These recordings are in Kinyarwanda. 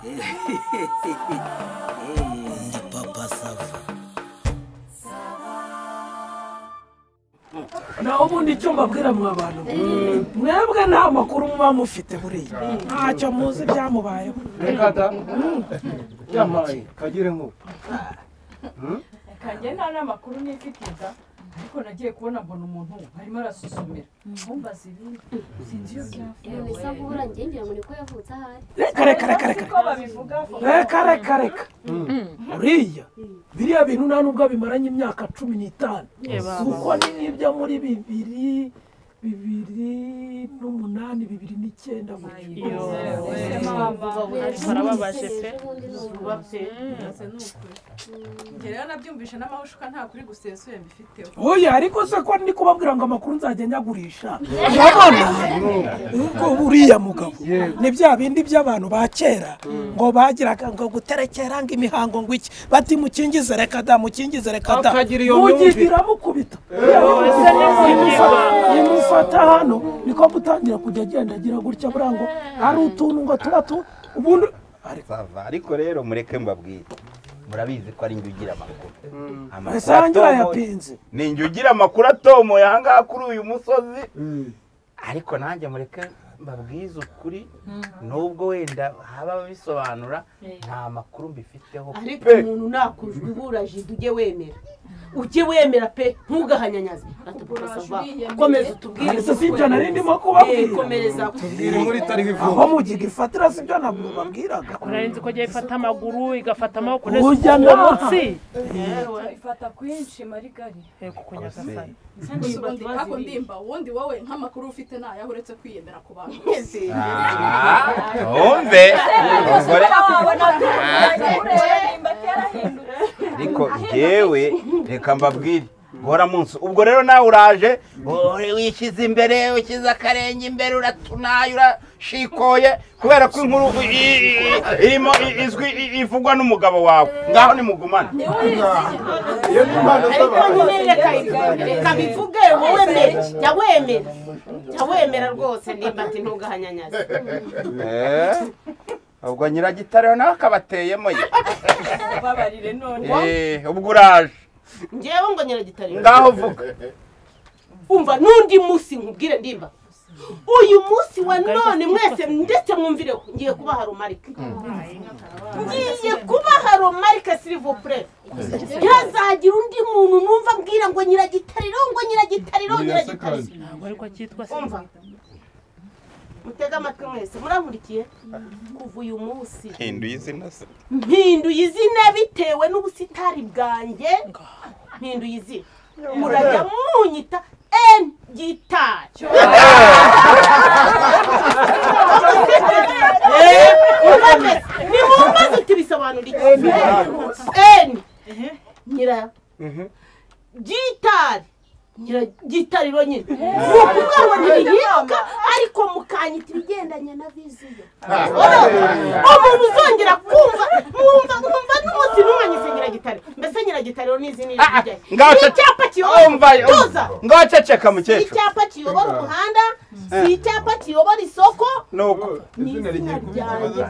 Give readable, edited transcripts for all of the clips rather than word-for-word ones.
Ndi papa Sava. naho ubundi icyo mbabwira mwa bantu mwebwe nta makuru muba mufite buriya ntacyo muzi byamubayeho reka da yamaye kagire ngo kanjye nta n'amakuru nifitiza ariko nagiye kubona mbona umuntu arimo arasusumira nkumbaza ibindi sinzi iyo byavuye Nisa vuhura ngira ngo niko yavutse ahari. reka uriya biriya bintu nta nubwo bimaranye imyaka 15 kuko ni nk'ibyo muri 2008 2009 barababaje pe rero nabyumvisha n'amahushuka nta kuri gusesuye mbifiteho oya ariko se ko ndi kubabwira ngo amakuru nzajya nyagurisha urabona ubwo buriya mugabo ni bya bindi by'abantu ba kera ngo bagiraga ngo guterekera ngo imihango ngo iki bati mukingize reka da mugigira mukubita imufata hano niko gutangira kujya agenda agira gutya burango hari utuntu ngo tuba ubundi ariko rero mureke mbabwire murabizi ko ari njye ugira amakuru asangira yapinze ni njye ugira amakuru atomoye aha ngaha kuri uyu musozi ariko nanjye mureke mbabwize ukuri nubwo wenda haba bisobanura nta makuru mbifiteho ariko umuntu nakujwe iburaje ujye wemera pe ntugahanyanyaze komeza utubwire si ibyo nari ndimo kubabwira komereza tubwire muri tari bivuga aho mugiga ifatira si ibyo nabwo babwiraga kunarinzi ko giye ifata amaguru igafata amaboko ujya munsi ifata kwinshi marigari kuko nyagasani ako ndimba ubundi wowe nk'amakuru ufite nayaho uretse kwiyemera ku bantu umve ariko jewe reka mbabwire gora munsi ubwo rero nawe uraje wishyize imbere ushyize akarenge imbere uratunaye urashikoye kubera ko inkuru irimo izwi ivugwa n'umugabo wawe ngaho nimugumane reka bivuge wowe jya wemera rwose nimba ati ntugahanyanyaze ubwo nyiragitare nawe akabateyemo ye babarire none ubwo uraje ngewe ngo nyiragitare ngaho vuga umva n'undi munsi nkubwire ndimba uyu munsi wa none mwese ndetse mwumvireho ngiye kubaha romarike s'il vous plaît ntazagira undi muntu numva mbwira ngo nyiragitariro ariko cyitwa se mutega amatwi mwese murankurikiye kuva uyu munsi mpinduye izina bitewe n'ubusitari bwanjye mpinduye izina murajya munyita gitari ni mumaze uti bisobanura iki nyira gitari nyiragitariro nyine nukuvuga ngo ntibihinduka ariko mukanyita ibigendanye na viziyo umuntu uzongera kumva mwumva n'umunsi n'umwanyise nyiragitariro mbese nyiragitariro n'izindi icyapa kiyobora ngaho ceceka mukecuru icyapa kiyobora umuhanda si icyapa kiyobora isoko ni izina ryanjye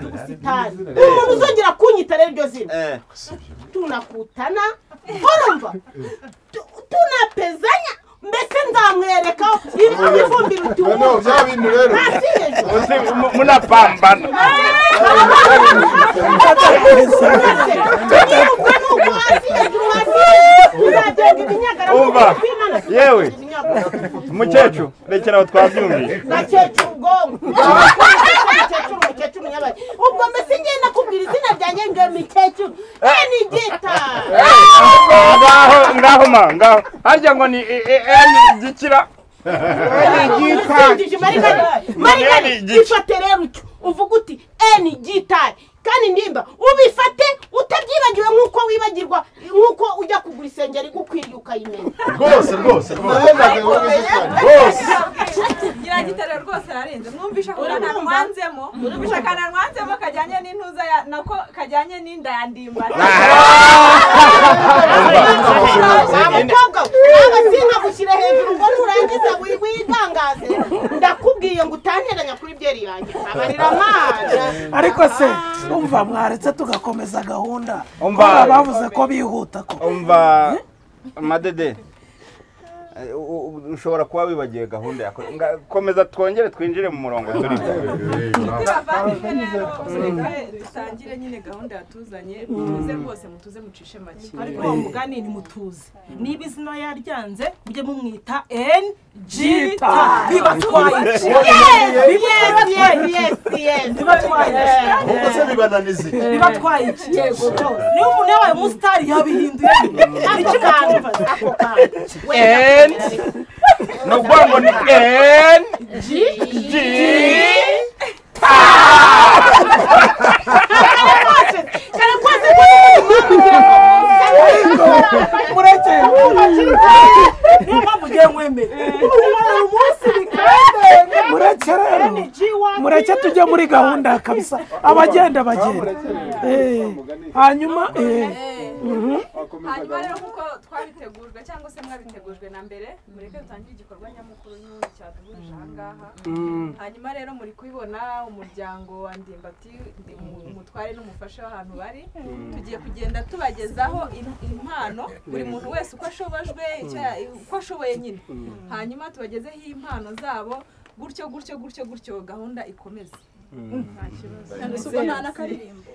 ry'ubusitani umuntu uzongera kunyita rero iryo zina tunakutana urumva tunapezanya mbese nzamwereka ivumbira utubuza bya bintu rero munapambana umva yewe umukecuru rekera aho twabyumvise gakecuru ubwonko umukecuru nyabaye ubwo mbese ngiye nakubwira izina ryanjye ngo mikecuru ni gitari ngaho harya ngo ni gikira marigari ifate rero utyo uvuga uti gitari kandi ndimba ubifate utabyibagiwe nk'uko wibagirwa nk'uko ujya kugura isengeri gukwiriye ukayimenya rwose nyiragitare rwose ararenze mwumvisha ko kananwanzemo kajyanye n'intuza nako kajyanye n'inda ya ndimba abakobwa abasinga gushyira hejuru ngo nurangiza witangaze ndakubwiye ngo utanteranya kuri bye sheri yanjye abarira amana ariko se umva mwaretse tugakomeza gahunda Umva. bavuze ko bihuta ko umva madede ushobora kuba wibagiye gahunda yako komeza twongere twinjire mu murongo turi dusangire nyine gahunda yatuzanye mutuze rwose mutuze mucishe make ariko uwo mugani ni mutuze niba izina yaryanze mujye mumwita NGTA bibatwaye bibatwaye iki niba umuntu yabaye umusitari yabihinduye icyo mwumva ako kantu ni ukuvuga ngo ni mureke tujye muri gahunda kabisa abagenda bagenda hanyuma hanyuma rero nk'uko twabitegujwe cyangwa se mwabitegujwe na mbere mureke dutangire igikorwa nyamukuru n'ubundi cyaduhurije aha ngaha hanyuma rero muri kubibona umuryango wa Ndimbati umutware n'umufasha w'ahantu bari tugiye kugenda tubagezaho impano buri muntu wese uko ashobojwe uko ashoboye nyine hanyuma tubagezeho impano zabo gutyo gahunda ikomeze nta n'akaririmbo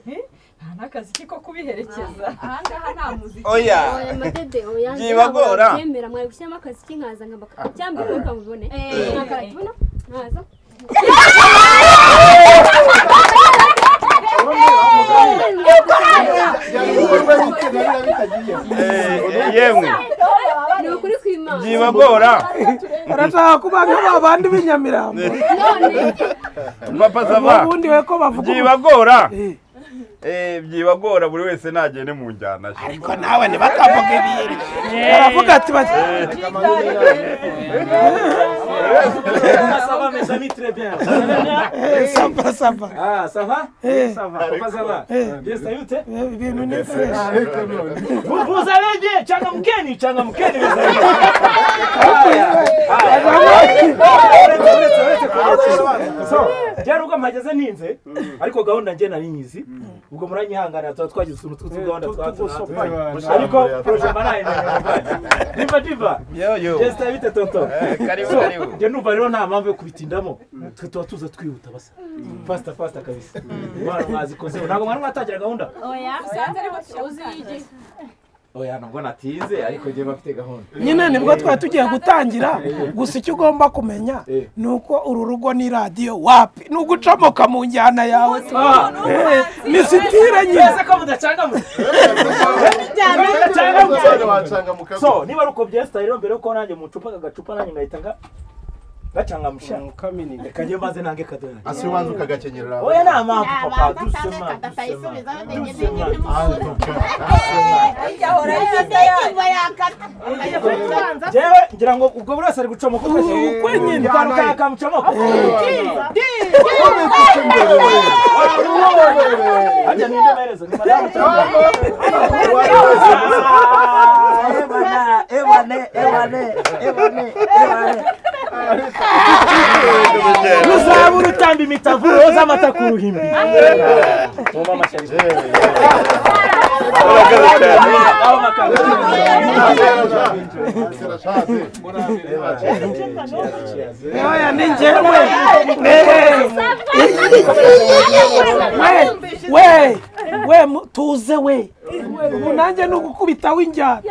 nta n'akazi ko kubiherekeza aha ngaha nta muziki oya byibagora byemera mwari gushyiramo akazi k'inkaza cyangwa uko mubibone mwakaratubona nkaza yemwe ni ukuri kw'Imana byibagora arashaka kuba nk'abandi b'inyamirambo papa sava ubundi we ko bavuga byibagora byibagora buri wese nagende mu njyana ye ariko nawe ntibakavuge ibintu baravuga ati Ça va mes amis, très bien. sava sava Ah, ça va? Ça va. Papa, ça va? Bien, salut. ibintu ni fresh Vous allez bien? Changamkeni, changamkeni. So, byari ubwo mpageze ninze ariko gahunda njye nari nyizi ubwo muranyihanganira tuba twagize utuntu tw'utugahunda ariko projet manaye diva yo Jesta bite tonto karibu karibu njye numva rero nta mpamvu yo kubitindamo twe tuba tuza twihuta basa fasta kabisa mwana mwazikoze ntabwo mwana mwatangira gahunda usanze ariko tuzi yigi oya ntabwo natinze ariko njye bafite gahunda nyine nibwo twari tugiye gutangira gusa icyo ugomba kumenya ni uko uru rugo ni radiyo wapi ni ugucomoka mu njyana yawe ni sitire nyine ko mudacangamutse so niba ari uko byesta rero mbere yuko nanjye mucupa agacupa nanjye ngahita gacangamusha reka njye maze nange kadoya asi ubanza ukagakenyerera oya nta mpamvu papa dusema jewe ngira ngo ubwo buri wese ari gucomoka ukwe nyine kamucomoka ajya ninde merezo ni madamu cyangwa ewane uzabura utamba imitavu roza amata ku ruhimbi muma amashyari oya ni njyewe we tuze we ubu nanjye ni ugukubitaho injyana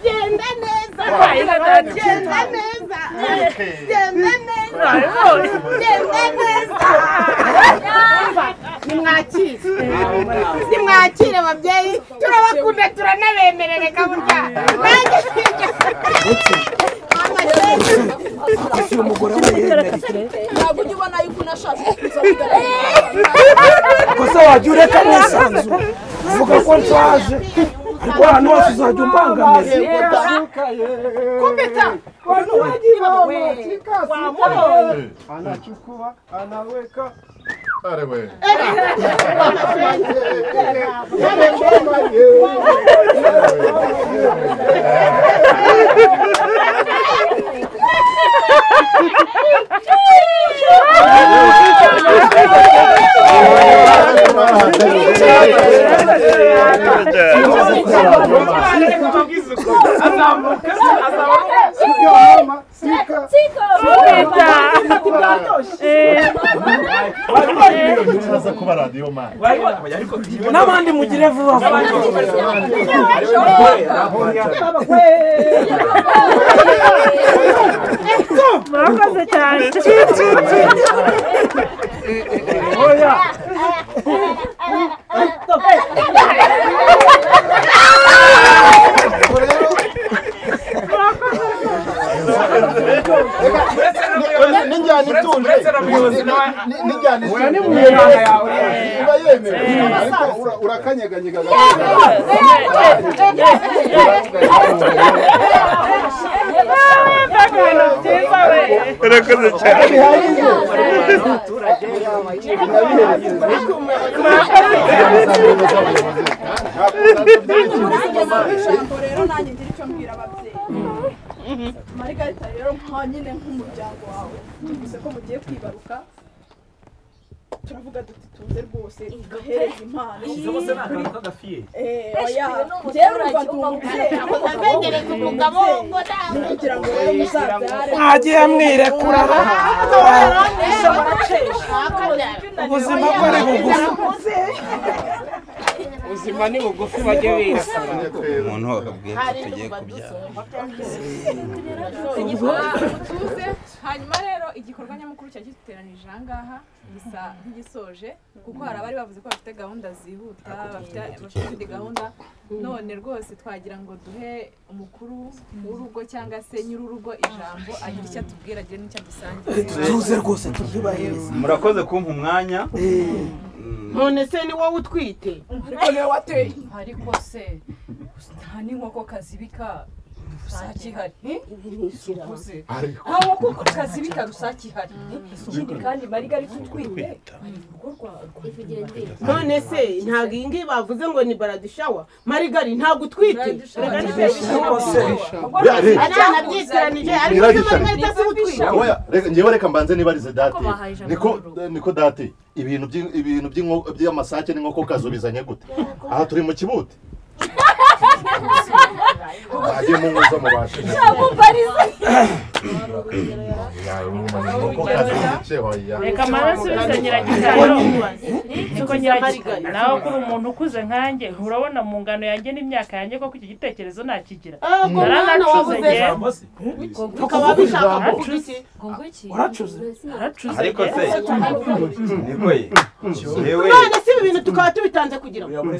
Genda neza nimwakire ababyeyi turabakunda turanabemerere kaburya umugore we yemera ntabwo ujya ubona yuko unashatse gusa wajya ureka mwisanzu uvuga ko nshaje ariko ahantu hose uzajya umbangamira Kupita. Anachukua, anaweka. Are we. n'abandi mugire vuba murakoze cyane Ninjani ituje. Ninjani ituje. Iba yemewe. Ariko urakanyeganyega. urakoze cyane rero nanjye ngira icyo mbwira ababyeyi Margarita rero nka nyine nk'umuryango wawe tuvuze ko mugiye kwibaruka turavuga duti tuze rwose duhereze impano njyewe urumva ndi umubyeyi abengereza umugabo ngo nawe kugira ngo rero muzabyare mwagiye mwirekura ubuzima ko ari bugufi ubuzima ni bugufi bajye birakara umuntu wakabwiye ko tugiye kubyara tuze hanyuma rero igikorwa nyamukuru cyari giteranije aha ngaha gisa nk'igisoje kuko hari abari bavuze ko bafite gahunda zihuta bafite izindi gahunda none rwose twagira ngo duhe umukuru w'urugo cyangwa se nyir'urugo ijambo agira icyo atubwira agire n'icyo adusangiza tuze rwose tubyubahiriza murakoze kumpa umwanya none se ni wowe utwite ariko niwe wateye ariko se nta n'inkoko kazibika rusake ihari nta nkoko kazibika rusake ihari ikindi kandi Margarita utwite none se ntabwo iyi ngiyi bavuze ngo ni baradishawa Margarita ntabwo utwite abana byiteranije ariko se Margarita si utwite ngewe reka mbanze nibarize date niko date ibintu by'amasake n'inkoko kazo bizanye gute aha turi mu kibuti agiye mu nguzo mubashe reka amaraso bizanyiragizano niko nyiragizano nawe kuri umuntu ukuze nkanjye urabona mu ngano yanjye n'imyaka yanjye ko iki gitekerezo nakigira naranacuze ngewe ukaba bishaka kuvuga iki waracuze ariko se niko ye none si ibi bintu tukaba tubitanze kugira ngo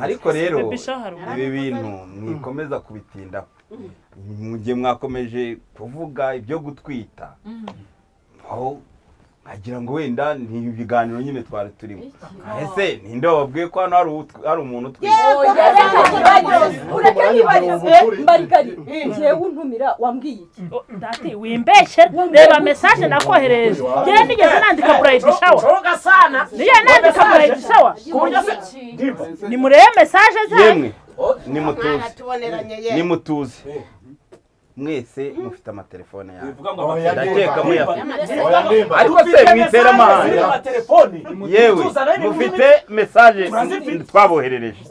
ariko rero ibi bintu mwikomeza kubitindaho mugiye mwakomeje kuvuga ibyo gutwita aho nkagira ngo wenda ni ibiganiro nyine twari turimo ese ninde wababwiye ko hano hari umuntu utwite Margarita njyewe untumira wambwiye iki dati wimbeshye reba message nakohereje njyewe nigeze nandika bride shower niyo nandika bride shower ni murebe message zawe yemwe nimutuze mwese mufite amatelefone yawe ndakeka muyafite ariko se mwitera amahanga yewe mufite message twaboherereje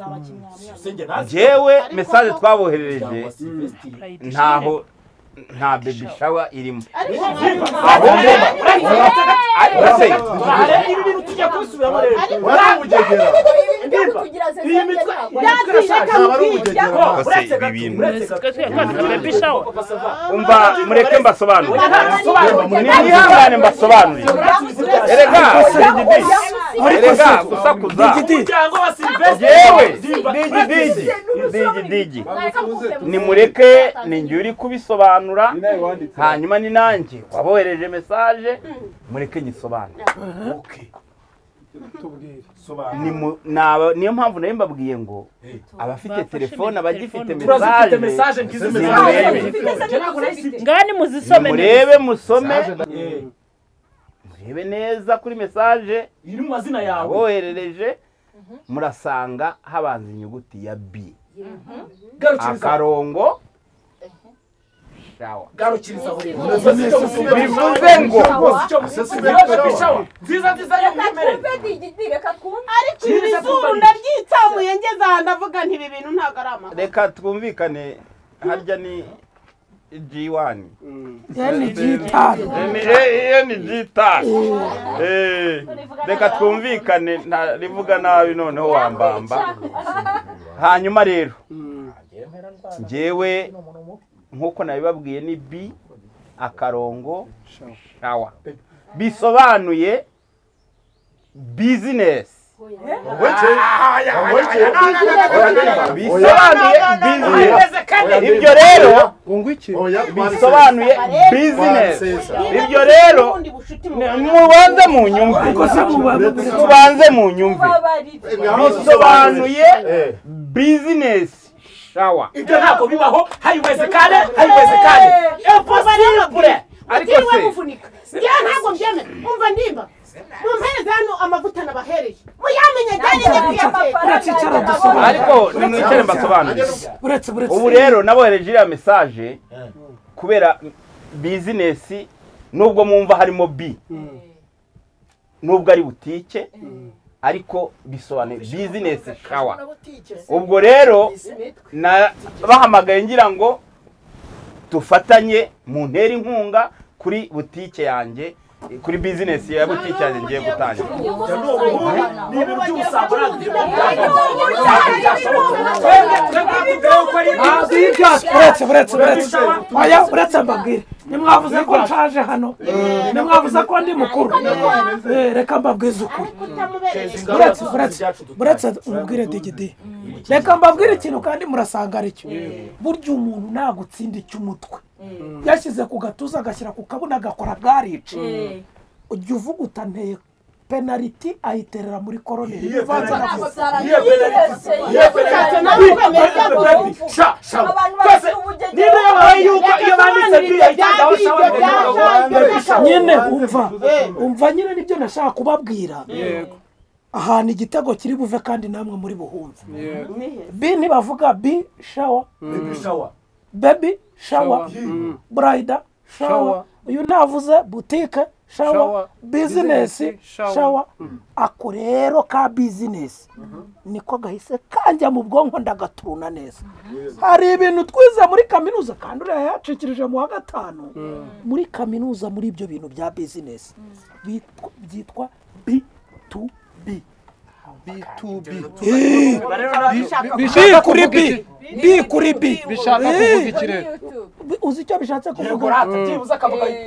njyewe message twaboherereje ntaho nta baby shower irimo ariko se ibi bintu tujya kubisubiramo rero umva mureke mbasobanurire nihangane mbasobanurire erega gusakuza yewe digi nimureke ninjye uri kubisobanura hanyuma ni nanjye wabohereje message mureke nyisobanure niyo mpamvu nayo mbabwiye ngo abafite telefone abagifite mesaje ngani muzisome murebe musome murebe neza kuri mesaje iri mu mazina yawe boherereje murasanga habanza inyuguti ya B akarongo garukiriza bivuze ngo nziza yo mwemerere ariko ibizuru ndaryitsamuye ngeze aha ndavuga nti ibi bintu ntabwo ari amahoro reka twumvikane harya ni G1 G5 reka twumvikane ntarivuga nabi noneho wambamba hanyuma rero njyewe nkuko nabibabwiye ni B akarongo shawa bisobanuye business ibyo rero bisobanuye business ibyo rero mubanze mu nyumve bisobanuye business shawa ibyo ntabwo bibaho hayiwezekane impossible ariko se ntabwo byemera umva ndimba mumpereze hano amavuta nabahereye muyamenye cyane ariko nimwicare mbasobanurire ubu rero nabohereje iriya mesaje kubera business nubwo mwumva harimo B nubwo ari butike ariko bisobanuye business shawa ubwo rero bahamagaye ngira ngo tufatanye mu ntera inkunga kuri butike yanjye kuri business ya butike yanjye ngiye gutangira ni ibintu by'ubusambo uretse mbabwire nimwavuze ko nshaje hano nimwavuze ko ndi mukuru reka mbabwize ukuri uretse mubwire digidi reka mbabwire ikintu kandi murasanga ari cyo burya umuntu nagutsinda icy'umutwe yashyize ku gatuza agashyira ku kabuna agakora bwarica ujya uvuga utanteye penaliti ayiterera muri koroneri bivanze na nyine umva nyine nibyo nashaka kubabwira ahantu igitego kiri buve kandi namwe muri buhumve B ntibavuga B shawa baby shawa brida shawa uyu navuze butike shawa business shawa ako rero ka business niko gahise kanjya mu bwonko ndagaturuna neza hari ibintu twize muri kaminuza kandi uriya yacikirije mu wa gatanu muri kaminuza muri ibyo bintu bya business byitwa B2B B kuri B bishaka kuvuga ikirere uzi icyo bishatse kuvuga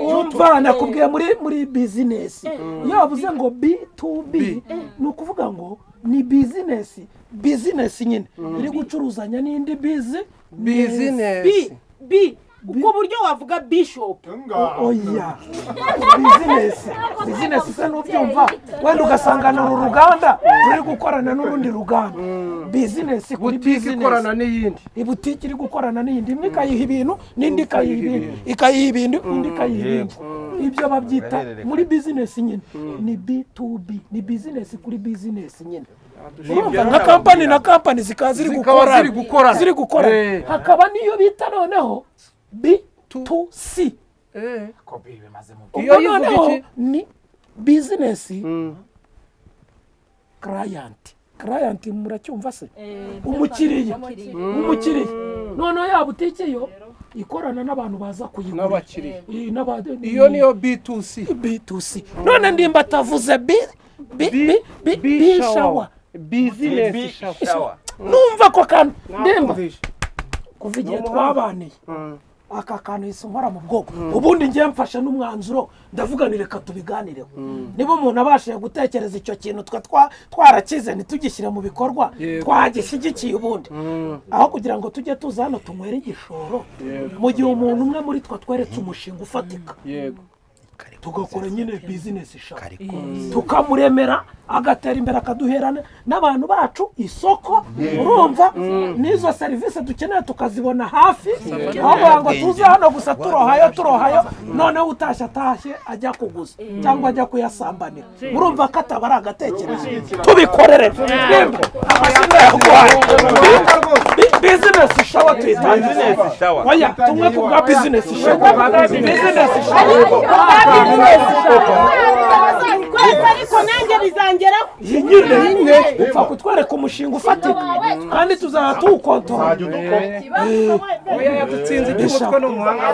umva nakubwiye muri business iyo wavuze ngo B2B ni ukuvuga ngo ni business nyine iri gucuruzanya n'indi business B uko buryo wavuga bishop oya business se n'ubyumva wenda ugasanga n'uru ruganda ruri gukorana n'urundi ruganda business kuri business ikorana n'iyindi ibutiki iri gukorana n'iyindi imwe ikayiha ibintu n'indi ikayiha ibintu undi ikayiha ibindi ibyo babyita muri business nyine ni B2B ni business kuri business nyine nka kampani na kampani zikaba ziri gukora hakaba niyo bita noneho B2C iyo noneho ni business client muracyumva se umukiriya noneho ya butike yo ikorana n'abantu baza kuyigura n'abakiriya iyo niyo B2C none ndimba atavuze B shawa business shawa numva ko kantu ndimba kuva igihe twabaniye aka kantu yise nkora mu bwoko ubundi ngiye mfashe n'umwanzuro ndavuga ni reka tubiganireho niba umuntu abashije gutekereza icyo kintu twarakize ntitugishyire mu bikorwa twagishyigikiye ubundi aho kugira ngo tujye tuza hano tunywere igishoro mu gihe umuntu umwe muri twe tweretse umushinga ufatika tugakora nyine bizinesi shawa tukamuremera agatera imbere akaduherana n'abantu bacu isoko urumva n'izo serivisi dukeneye tukazibona hafi aho ngo tuze hano gusa turohayo noneho utashye atashye ajya kuguza cyangwa ajya kuyasambanira urumva ko ataba ari agatekerezo tubikorere amazina yaguhaye bizinesi shawa tuyitangiye oya tumwe ku bwa bizinesi shawa ariko nanjye bizangeraho nyine upfa kutwereka umushinga ufatika kandi tuzaba tuwukontorora oya yadutsinze iby'umutwe n'umuhanga